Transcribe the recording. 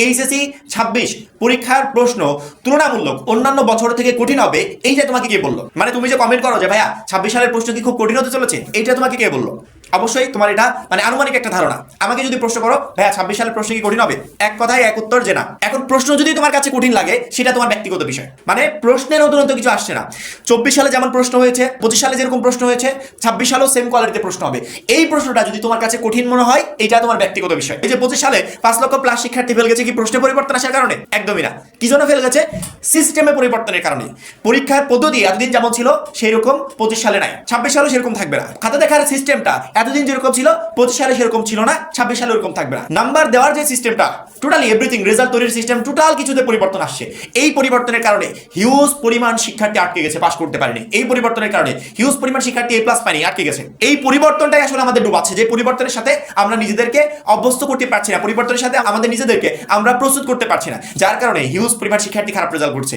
HSC 26 পরীক্ষার প্রশ্ন তুলনামূলক অন্যান্য বছর থেকে কঠিন হবে, এইটা তোমাকে কে বললো? মানে তুমি যে কমেন্ট করো যে ভাইয়া 26 সালের প্রশ্ন কি খুব কঠিন হতে চলেছে, এইটা তোমাকে কে বললো? অবশ্যই তোমার এটা মানে আনুমানিক একটা ধারণা। আমাকে যদি প্রশ্ন করো ভাইয়া 26 সালের প্রশ্ন কি কঠিন হবে, এক কথায় এক উত্তর যে না। এখন প্রশ্ন যদি তোমার কাছে কঠিন লাগে সেটা তোমার ব্যক্তিগত বিষয়, মানে প্রশ্নের নতুনত্ব কিছু আসছে না। 24 সালে যেমন প্রশ্ন হয়েছে, 25 সালে যেরকম প্রশ্ন হয়েছে, 26 সালেও সেম কোয়ালিটিতে প্রশ্ন হবে। এই প্রশ্নটা যদি তোমার কাছে কঠিন মনে হয়, এটা তোমার ব্যক্তিগত বিষয়। এই যে 25 সালে 5 লক্ষ প্লাস শিক্ষার্থী ফেল গেছে কি প্রশ্নে পরিবর্তন আসার কারণে? একদমই না। কি জন্য ফেল গেছে? সিস্টেমে পরিবর্তনের কারণে। পরীক্ষার পদ্ধতি এতদিন যেমন ছিল সেই রকম 25 সালে নাই, 26 সালে সেরকম থাকবে না। খাতা দেখার সিস্টেমটা এতদিন যেরকম ছিল 25 সালে সেরকম ছিল না, 26 সালে ওরকম থাকবে না। নাম্বার দেওয়ার যে সিস্টেমটা, টোটালি এভরিথিং, রেজাল্ট তৈরির সিস্টেম, টোটাল কিছুতে পরিবর্তন আসছে। এই পরিবর্তনের কারণে হিউজ পরিমাণ শিক্ষার্থী আটকে গেছে, পাস করতে পারেনি। এই পরিবর্তনের কারণে হিউজ পরিমাণ শিক্ষার্থী এ প্লাস পায়নি, আটকে গেছে। এই পরিবর্তনটাই আসলে আমাদের ডুবাচ্ছে, যে পরিবর্তনের সাথে আমরা নিজেদেরকে অভ্যস্ত করতে পারছি না, পরিবর্তনের সাথে আমাদের নিজেদেরকে আমরা প্রস্তুত করতে পারছি না, যার কারণে হিউজ পরিমাণ শিক্ষার্থী খারাপ রেজাল্ট করছে।